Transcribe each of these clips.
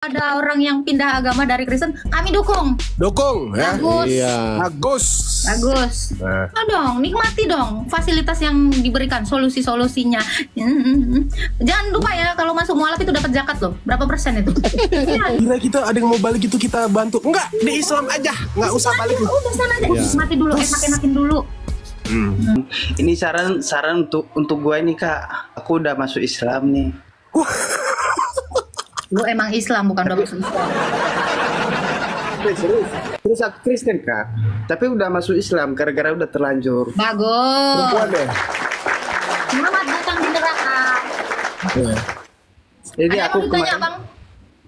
Ada orang yang pindah agama dari Kristen, kami dukung. Dukung ya. Bagus. Iya. Bagus. Bagus. Nah. Dong, nikmati dong fasilitas yang diberikan, solusi-solusinya. Jangan lupa ya, kalau masuk mualaf itu dapat zakat loh. Berapa persen itu? Ya. Kira kita ada yang mau balik itu kita bantu. Enggak, di Islam aja. Enggak usah balik. Udah sana aja. Ya. Nikmati dulu, enak-enakin dulu. Ini saran untuk gue nih Kak. Aku udah masuk Islam nih. Lu emang Islam, bukan udah masuk Islam. Terus aku Kristen Kak. Tapi udah masuk Islam gara-gara udah terlanjur. Bagus. Perempuan deh. Selamat datang di neraka. Jadi Ada yang mau ditanya, Bang?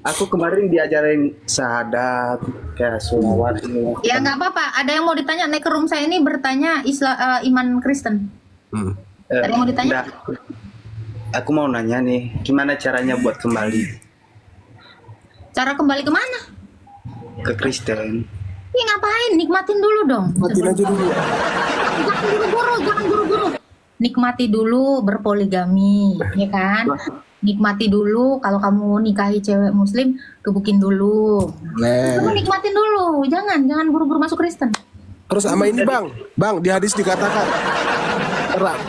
aku kemarin diajarin syahadat kayak sholawat ini. Ya nggak apa-apa. Ada yang mau ditanya? Naik ke room saya ini bertanya iman Kristen. Ada yang mau ditanya? Aku mau nanya nih, gimana caranya buat kembali Cara kembali kemana? ke Kristen? Ih, ngapain? Nikmatin dulu dong. Matiin aja dulu. Jangan buru-buru. Nikmati dulu berpoligami, ya kan? Nikmati dulu kalau kamu nikahi cewek muslim, gebukin dulu. Kamu nikmatin dulu, jangan buru-buru masuk Kristen. Terus sama ini bang, di hadis dikatakan,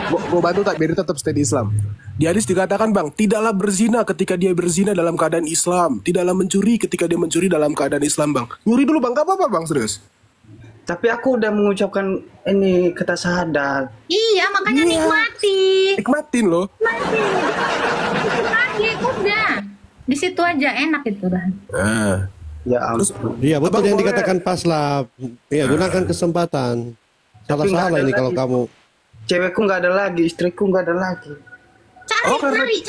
gue bantu tak biar dia tetap stay di Islam. Di hadis dikatakan bang, tidaklah berzina ketika dia berzina dalam keadaan Islam, tidaklah mencuri ketika dia mencuri dalam keadaan Islam bang. Nyuri dulu bang, gak apa-apa bang, serius. Tapi aku udah mengucapkan ini kata syahadat. Iya, makanya nikmati. Nikmatin loh. Nikmati, udah. Di situ aja enak itu dah. Ya ampun. Iya betul Abang yang boleh. dikatakan Paslap. Iya gunakan kesempatan. Salah-salah nggak ada ini kalau lagi. kamu. Cewekku nggak ada lagi, istriku nggak ada lagi. Cari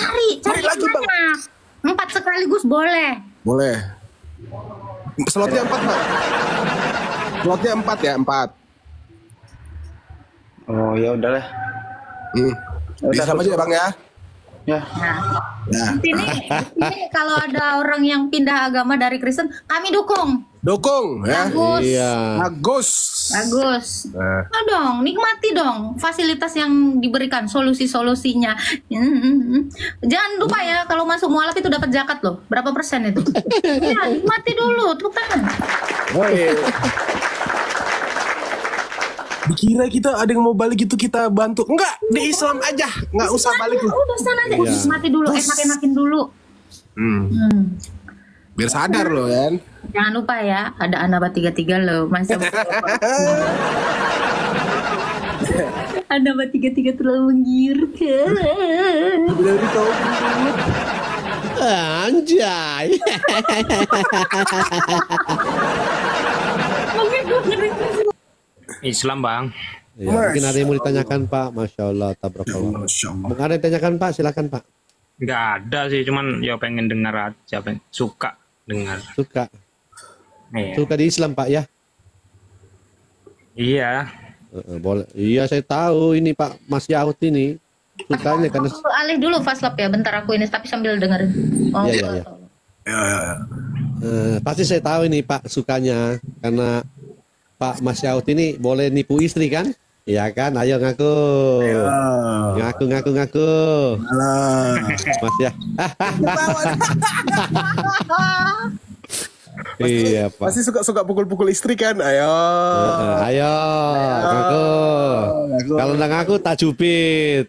lagi, Bang. banyak. 4 sekaligus boleh. Boleh. Slotnya 4 bang. Slotnya 4 ya, 4. Oh ya udahlah. Di Islam aja ya bang ya. Ya. Nah, di sini kalau ada orang yang pindah agama dari Kristen, kami dukung. Dukung ya. Bagus. Iya. Bagus. Bagus. Dong, nikmati dong fasilitas yang diberikan, solusi-solusinya. Jangan lupa ya, kalau masuk mualaf itu dapat zakat loh. Berapa persen itu? Ya, nikmati dulu, tepuk tangan. Dikira kita ada yang mau balik itu kita bantu. Enggak, di Islam aja. Enggak usah balik. Udah sana aja. Iya. Nikmati dulu, enak-enakin dulu. Biar sadar loh kan. Jangan lupa ya, ada Anaba 33 loh. Masa Anaba 33 terlalu menggiurkan. Dari tahu. Anjay. Islam bang. Ya, mungkin ada yang mau ditanyakan Pak. Masya Allah, tabarakallah. Masya Allah. Mungkin ada yang ditanyakan Pak, silakan Pak. Nggak ada sih, cuman ya pengen dengar aja, suka dengar. Suka. Iya. Suka di Islam Pak ya. Iya. Boleh. Iya saya tahu ini Pak Mas Yahud ini sukanya karena. Alih dulu Faslap ya, bentar aku ini tapi sambil dengerin. Oh, Iya. Pasti saya tahu ini Pak sukanya karena Pak Mas Yahud ini boleh nipu istri kan? Iya kan? Ayo ngaku. Ngaku. Mas ya. Iya Pak. Pasti suka pukul-pukul istri kan? Ayo. Ayo. Ngaku. Kalau nggak ngaku tak cupit.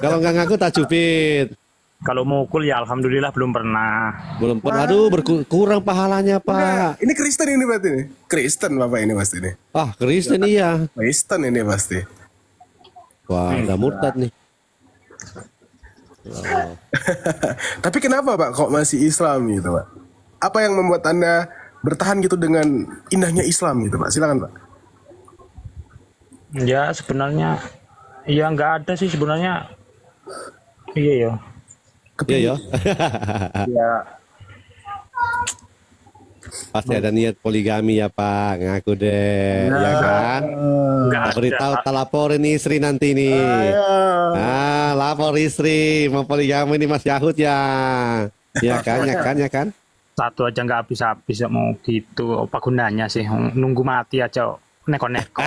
Kalau nggak ngaku tak cupit. Kalau mukul ya alhamdulillah belum pernah. Belum pernah. Aduh berkurang pahalanya Pak. Ini Kristen ini berarti nih. Kristen bapak ini pasti nih. Ah Kristen iya. Kristen ini pasti. Wah udah murtad nih. Tapi kenapa Pak kok masih Islam gitu Pak? Apa yang membuat Anda bertahan gitu dengan indahnya Islam gitu Pak? Silakan Pak. Ya sebenarnya ya nggak ada sih sebenarnya. Iya ya. Iya ya. Ya Pasti ada niat poligami ya Pak. Ngaku deh. Ya kan? nggak ada. Beritahu tak laporin istri nanti nih. Ah, lapor istri mau poligami ini Mas Yahud ya. Ya kan. Satu aja nggak habis-habis mau gitu. Apa gunanya sih? Nunggu mati aja neko-neko.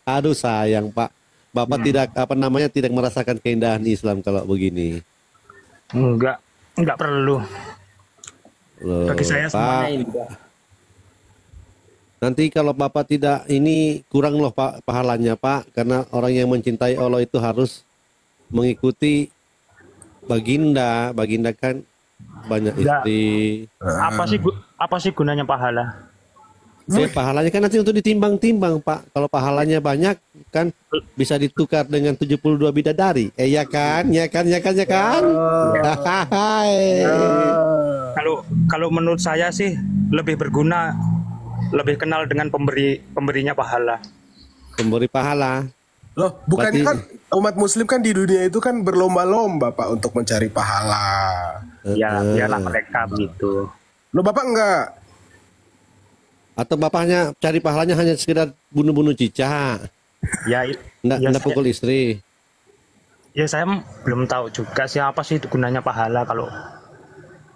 Aduh sayang Pak. Bapak tidak merasakan keindahan Islam kalau begini. Enggak perlu. Loh, Bagi saya semuanya Pak, indah. nanti kalau Bapak tidak ini kurang loh Pak pahalanya Pak, karena orang yang mencintai Allah itu harus mengikuti baginda. Baginda kan banyak Ya. istri. Apa sih gunanya pahala? Pahalanya kan nanti untuk ditimbang-timbang Pak. Kalau pahalanya banyak kan bisa ditukar dengan 72 bidadari. Ya kan? Ya kan? Ya kan? Ya kan? Hai. Kalau menurut saya sih lebih berguna, lebih kenal dengan pemberinya pahala. Pemberi pahala. Loh, bukannya Berarti- kan umat muslim kan di dunia itu kan berlomba-lomba Pak untuk mencari pahala. Ya, biarlah mereka begitu. Loh Bapak enggak? Atau bapaknya cari pahalanya hanya sekedar bunuh-bunuh cicak. Ya, Nggak pukul istri. ya saya belum tahu juga siapa sih itu gunanya pahala kalau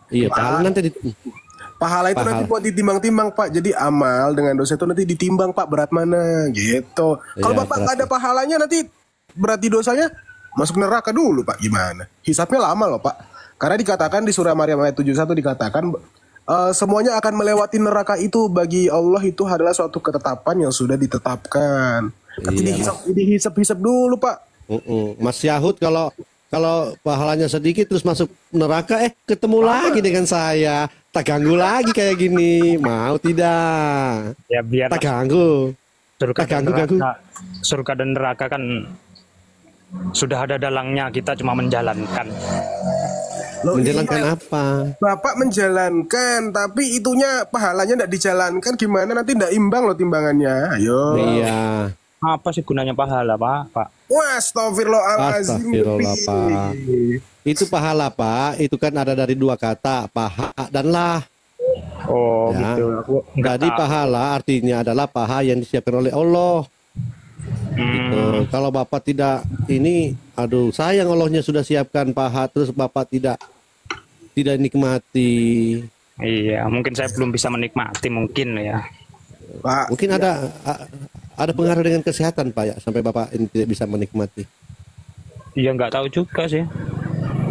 Iya, pahala nanti Pahala itu nanti buat ditimbang-timbang Pak. Jadi amal dengan dosa itu nanti ditimbang Pak berat mana gitu. Kalau Iya, Bapak berat. nggak ada pahalanya nanti berarti dosanya masuk neraka dulu Pak. Gimana? Hisapnya lama loh Pak. Karena dikatakan di surah Maryam ayat 71 dikatakan semuanya akan melewati neraka itu bagi Allah itu adalah suatu ketetapan yang sudah ditetapkan. Nanti Iya, dihisap-hisap dulu Pak. Mas Yahud kalau pahalanya sedikit terus masuk neraka ketemu lagi dengan saya. Tak ganggu lagi kayak gini. Mau tidak? ya biar Tak ganggu. surga Tak ganggu. surga dan neraka kan sudah ada dalangnya, kita cuma menjalankan. Loh, Menjalankan iya. apa? Bapak menjalankan, tapi itunya pahalanya tidak dijalankan gimana nanti tidak imbang loh timbangannya. Ayo. Iya. Apa sih gunanya pahala, Pak? Wah, astagfirullahaladzim. Astagfirullah, Pak. Itu pahala Pak, itu kan ada dari dua kata, paha dan lah. Oh, Ya. gitu. Aku nggak Jadi tahu. pahala artinya adalah paha yang disiapkan oleh Allah. Gitu. Kalau Bapak tidak ini, aduh sayang Allahnya sudah siapkan paha, terus Bapak tidak nikmati. Iya, mungkin saya belum bisa menikmati mungkin ya. Pak, Mungkin ada pengaruh dengan kesehatan Pak ya, sampai Bapak ini tidak bisa menikmati. Iya, nggak tahu juga sih.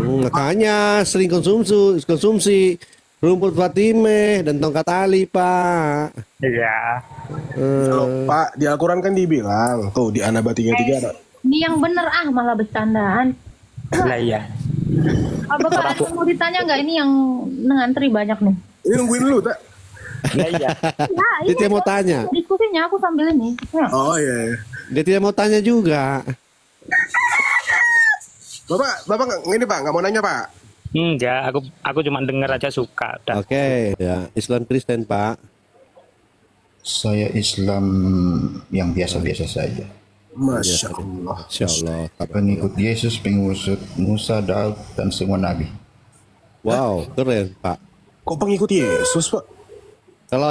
Makanya sering konsumsi rumput Fatimah dan tongkat tali Pak. Iya. kalau Pak di Al-Quran kan dibilang tuh di An-Naba 33 ada. Ini yang bener malah bercandaan. Lah iya. Bapak ada yang mau ditanya nggak, ini yang ngantri banyak nih. Ini nungguin dulu tak? Lah iya. Nah, Dia tidak mau tanya. diskusinya aku sambil ini. Ya. Oh iya. Dia tidak mau tanya juga. Bapak ini Pak nggak mau nanya Pak. Enggak, aku cuma denger aja suka. Udah. Oke, ya Islam Kristen Pak. Saya Islam yang biasa-biasa saja. Masya Allah. Insya Allah. Pengikut Yesus, pengikut Musa, Daud, dan semua nabi. Wow, keren Pak. Kok pengikut Yesus Pak? Kalau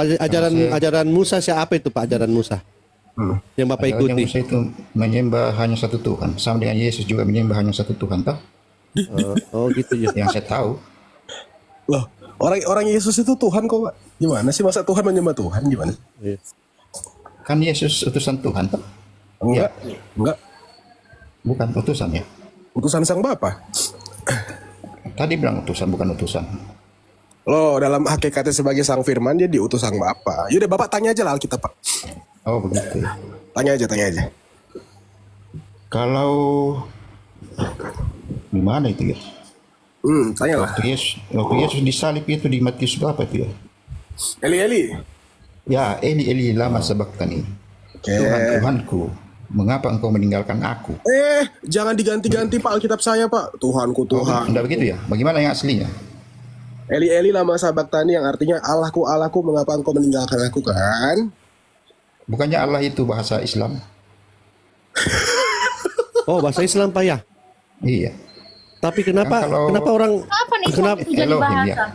ajaran Musa siapa itu Pak, ajaran Musa? Yang Bapak Ajaran ikuti. Musa itu menyembah hanya satu Tuhan. Sama dengan Yesus juga menyembah hanya satu Tuhan. Tahu? Oh gitu ya. Yang saya tahu. Loh, orang Yesus itu Tuhan kok Pak? Gimana sih masa Tuhan menyembah Tuhan gimana? Iya. Kan Yesus utusan Tuhan. Tahu? Enggak. Enggak. Bukan utusan ya. Utusan sang Bapa. Tadi bilang utusan, bukan utusan. Loh, dalam hakikatnya sebagai sang firman dia diutus sang Bapa. Yaudah Bapak tanya aja lah Alkitab Pak. Oh begitu ya. Tanya aja. Kalau di mana itu ya? Tanya lah. Waktu Yesus disalib itu di Matius berapa itu ya? Eli. Ya, Eli lama sabaktani. Oke. Tuhanku, mengapa engkau meninggalkan aku? Jangan diganti-ganti Pak Alkitab saya Pak. Tuhanku Tuhan. Tidak begitu ya? Bagaimana yang aslinya? Eli lama sabaktani yang artinya Allahku mengapa engkau meninggalkan aku kan? Bukannya Allah itu bahasa Islam? Oh bahasa Islam Pak ya. Iya. Tapi kenapa Kan kalau- kenapa orang Apa nih Kenapa? kok jadi Elohim, bahasa? ya.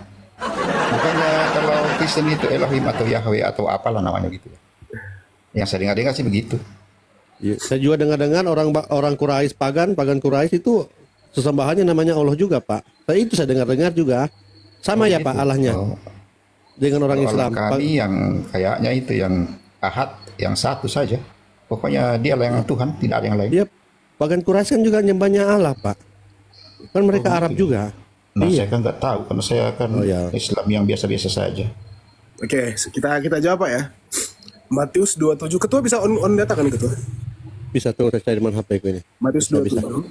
Bukannya kalau Kristen itu Elohim atau Yahweh atau apalah namanya gitu ya? Yang saya dengar sih begitu. Ya, saya juga dengar orang Quraisy pagan Quraisy itu sesembahannya namanya Allah juga Pak. Itu saya dengar juga. Sama ya Begitu. Pak Allahnya Oh, dengan orang kalau Islam. kami yang kayaknya itu yang Ahad, yang satu saja. Pokoknya dia lah yang Tuhan, tidak ada yang lain. Dia pagan Quraisy kan juga nyembahnya Allah Pak. Kan mereka Arab juga. Nah, Iya. saya kan nggak tahu karena saya kan Oh, ya. Islam yang biasa-biasa saja. Oke, kita jawab Pak ya. Matius 27. Ketua bisa on data kan Ketua? Bisa tuh saya cari mana HP ku ini. Matius Bisa. 27.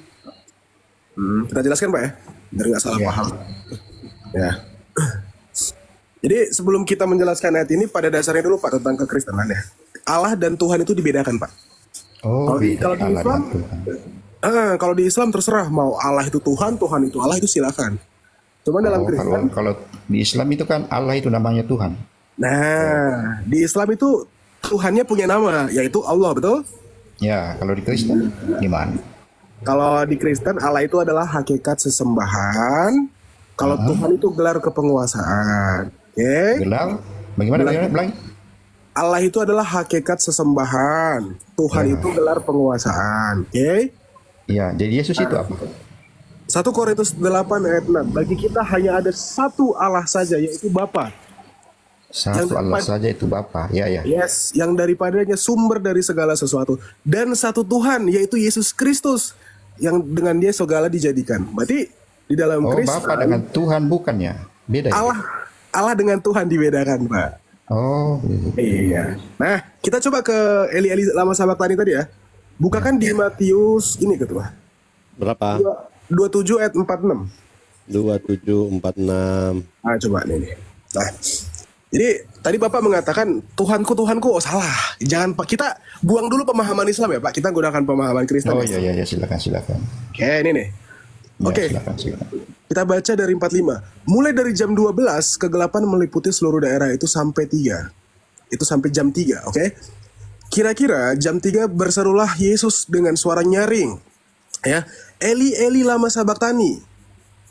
Kita jelaskan Pak ya, biar nggak salah paham. Ya. Jadi sebelum kita menjelaskan ayat ini, pada dasarnya dulu Pak tentang kekristenan ya. Allah dan Tuhan itu dibedakan Pak. Oh, Kalau di beda Allah Islam, dan Tuhan. kalau di Islam terserah mau Allah itu Tuhan, Tuhan itu Allah itu silakan. Cuma dalam Oh, kalau Kristen, kalau di Islam itu kan Allah itu namanya Tuhan. nah di Islam itu Tuhannya punya nama, yaitu Allah, betul? Ya, kalau di Kristen gimana? Kalau di Kristen Allah itu adalah hakikat sesembahan. Kalau Tuhan itu gelar kepenguasaan. Oke? Gelar? Bagaimana bilang? Allah itu adalah hakikat sesembahan. Tuhan itu gelar penguasaan. Oke? Ya, jadi Yesus itu apa? 1 Korintus 8 ayat 6. Bagi kita hanya ada satu Allah saja, yaitu Bapa. Satu Allah saja itu Bapa. Ya, ya. Yes, yang daripadanya sumber dari segala sesuatu. Dan satu Tuhan, yaitu Yesus Kristus. Yang dengan dia segala dijadikan. Berarti di dalam Oh, Kristen, Bapa dengan Tuhan bukannya? Beda ya? Allah dengan Tuhan dibedakan, Pak. Oh, Iya. Nah, kita coba ke Eli lama sahabat tani tadi ya. Bukakan di Matius ini Ketua. Berapa? 27 ayat 46. 2746. Nah, coba nih. Nah, jadi tadi Bapak mengatakan Tuhanku, Tuhanku, oh salah. Jangan Pak, kita buang dulu pemahaman Islam ya Pak. Kita gunakan pemahaman Kristen. oh ya. ya, silakan. Oke, ini nih. Ya, Oke. silakan. Kita baca dari 45. Mulai dari jam 12, kegelapan meliputi seluruh daerah itu sampai 3. Itu sampai jam 3, oke? Kira-kira jam 3 berserulah Yesus dengan suara nyaring. Ya, Eli, Eli lama sabaktani.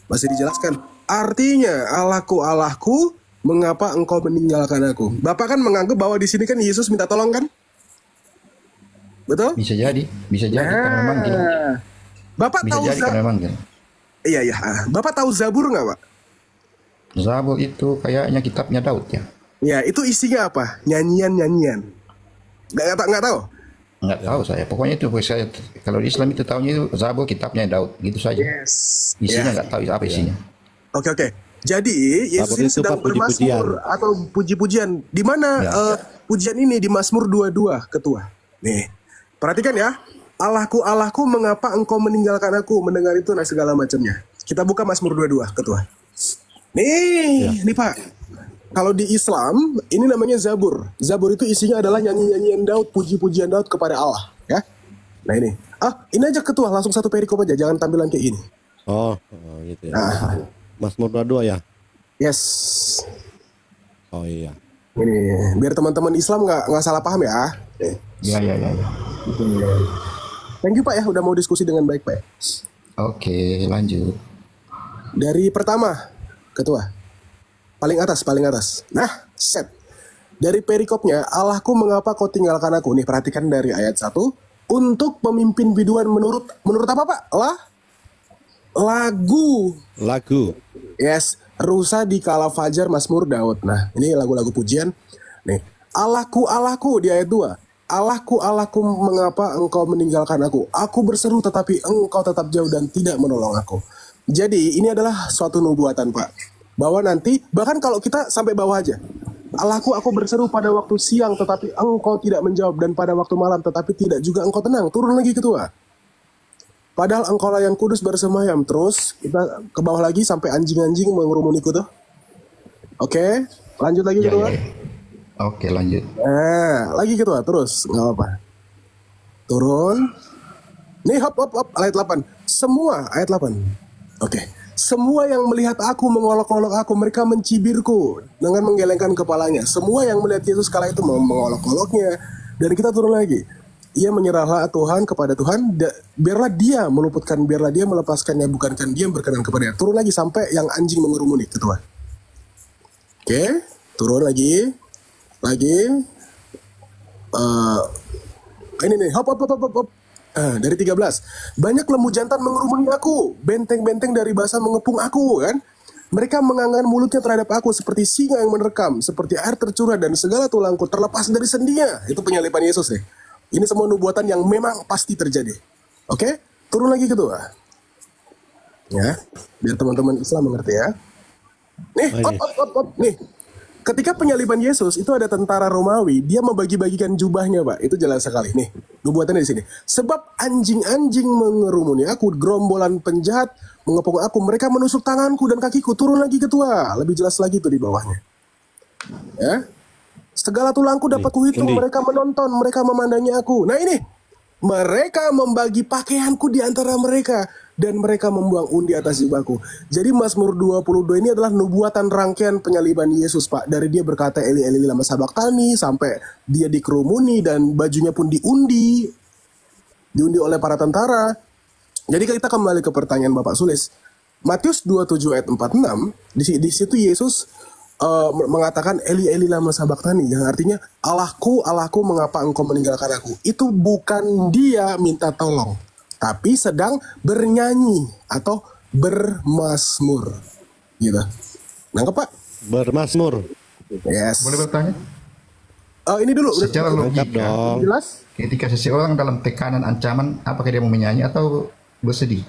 Masih dijelaskan. Artinya, Allahku, Allahku, mengapa engkau meninggalkan aku? Bapak kan menganggap bahwa di sini kan Yesus minta tolong kan? Betul? Bisa jadi karena manggil. Bapak Bisa tahu jadi karena manggil. Iya, iya. Bapak tahu Zabur nggak, Pak? Zabur itu kayaknya kitabnya Daud ya. Ya, itu isinya apa? Nyanyian-nyanyian. Nggak tahu? Nggak tahu saya. Pokoknya itu saya kalau di Islam itu tahunya itu Zabur kitabnya Daud gitu saja. Yes. Isinya Ya. nggak tahu apa isinya. Oke, oke. Jadi Yesus Zabur ini itu sedang apa, puji-pujian? bermazmur atau puji-pujian. Di mana Ya. pujian ini di Mazmur 22, Ketua. Nih, perhatikan ya. Allahku, Allahku, mengapa engkau meninggalkan aku? Mendengar itu nah segala macamnya. Kita buka Mazmur 22, Ketua. Nih Pak. Kalau di Islam, ini namanya Zabur. Zabur itu isinya adalah nyanyi-nyanyian Daud, puji-pujian Daud kepada Allah. Ya. Nah ini. Ini aja Ketua, langsung satu perikop aja. Jangan tampilan kayak ini. Oh, gitu ya. Nah, Mazmur 22 ya? yes. Oh iya. Ini biar teman-teman Islam nggak salah paham ya. Ya. Thank you Pak ya udah mau diskusi dengan baik Pak ya. Oke, lanjut. Dari pertama, Ketua. Paling atas. Nah, set. Dari perikopnya, Allahku mengapa kau tinggalkan aku? Nih perhatikan dari ayat 1. Untuk pemimpin biduan menurut apa Pak? Lagu. Yes, rusa di kala fajar Mazmur Daud. Nah, ini lagu-lagu pujian. Nih, Allahku, Allahku di ayat 2. Allahku, Allahku, mengapa engkau meninggalkan aku? Aku berseru tetapi engkau tetap jauh dan tidak menolong aku. Jadi, ini adalah suatu nubuatan, Pak. Bahwa nanti, bahkan kalau kita sampai bawah aja. Allahku, aku berseru pada waktu siang tetapi engkau tidak menjawab. Dan pada waktu malam tetapi tidak juga engkau tenang. Turun lagi Ketua. Padahal engkau lah yang kudus bersemayam. Terus, kita ke bawah lagi sampai anjing-anjing mengerumuniku tuh. Oke, lanjut lagi Ketua. Ya. Oke, lanjut. Nah, lagi Ketua, terus nggak apa. Turun. Nih hop ayat 8. Semua ayat 8. Oke. Semua yang melihat aku mengolok-olok aku, mereka mencibirku dengan menggelengkan kepalanya. Semua yang melihat Yesus kala itu mengolok-oloknya. Dan kita turun lagi. Ia menyerahlah Tuhan kepada Tuhan, biarlah dia meluputkan, biarlah dia melepaskannya, bukankan dia berkenan kepadanya. Turun lagi sampai yang anjing mengerumuni, Ketua. Oke, turun lagi. Ini nih, hop. Dari 13. Banyak lembu jantan mengerumuni aku, benteng-benteng dari basa mengepung aku, kan? Mereka mengangkat mulutnya terhadap aku seperti singa yang menerkam, seperti air tercurah dan segala tulangku terlepas dari sendinya. Itu penyalipan Yesus nih. Ini semua nubuatan yang memang pasti terjadi. Oke? Turun lagi Ketua. Ya, biar teman-teman Islam mengerti ya. Nih, nih. Ketika penyaliban Yesus itu ada tentara Romawi, dia membagi-bagikan jubahnya, Pak. Itu jelas sekali. Nih, nubuatannya di sini. Sebab anjing-anjing mengerumuni aku, gerombolan penjahat mengepung aku, mereka menusuk tanganku dan kakiku, turun lagi ketua. Lebih jelas lagi tuh di bawahnya. Ya. Segala tulangku dapat kuhitung, mereka menonton, mereka memandangi aku. Nah ini, mereka membagi pakaianku di antara mereka. Dan mereka membuang undi atas jubahku. Jadi Mazmur 22 ini adalah nubuatan rangkaian penyaliban Yesus, Pak. Dari dia berkata Eli Eli lama sabaktani sampai dia dikerumuni dan bajunya pun diundi oleh para tentara. Jadi kita kembali ke pertanyaan Bapak Sulis. Matius 27 ayat 46, di situ Yesus mengatakan Eli Eli lama sabaktani, yang artinya Allahku, Allahku, mengapa engkau meninggalkan aku. Itu bukan dia minta tolong, tapi sedang bernyanyi atau bermasmur, gitu. Nangkep, Pak? Bermasmur. Yes. Boleh bertanya? Ini dulu. Secara logika, jelas. ketika seseorang dalam tekanan ancaman, apakah dia mau menyanyi atau bersedih?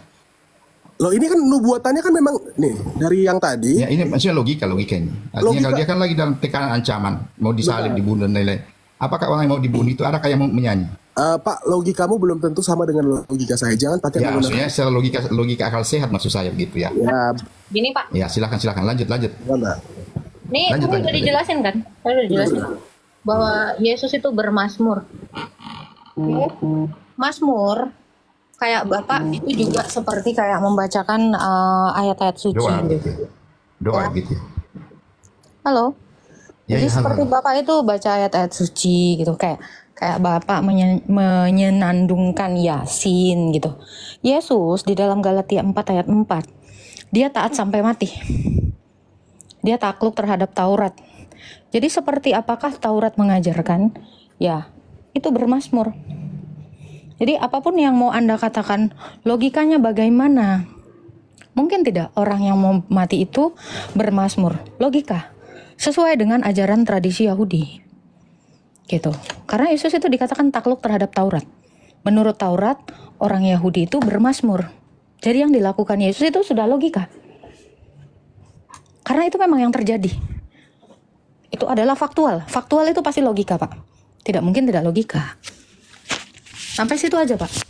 Loh, ini kan nubuatannya kan memang nih dari yang tadi. Ya ini maksudnya logikanya. Artinya kalau dia kan lagi dalam tekanan ancaman, mau disalib, dibunuh dan lain-lain. Apakah orang yang mau dibunuh itu adakah yang mau menyanyi? Pak, logikamu belum tentu sama dengan logika saya. Jangan pakai ya, maksudnya secara logika akal sehat maksud saya begitu ya. Ya. Gini Pak. Ya silakan lanjut. Mana? Nih, kamu udah dijelasin kan? Saya udah dijelasin bahwa Yesus itu bermasmur. Masmur kayak Bapak itu juga seperti kayak membacakan ayat-ayat suci. Doa gitu. Halo. Ya, Jadi seperti Bapak itu baca ayat-ayat suci gitu, kayak Bapak menyenandungkan Yasin gitu. Yesus di dalam Galatia 4 ayat 4, dia taat sampai mati. Dia takluk terhadap Taurat. Jadi seperti apakah Taurat mengajarkan? Ya, itu bermasmur. Jadi apapun yang mau Anda katakan, logikanya bagaimana? Mungkin tidak orang yang mau mati itu bermasmur. Logika. Sesuai dengan ajaran tradisi Yahudi. Gitu. Karena Yesus itu dikatakan takluk terhadap Taurat. Menurut Taurat, orang Yahudi itu bermasmur. Jadi yang dilakukan Yesus itu sudah logika. Karena itu memang yang terjadi. Itu adalah faktual. Faktual itu pasti logika, Pak. Tidak mungkin tidak logika. Sampai situ aja, Pak.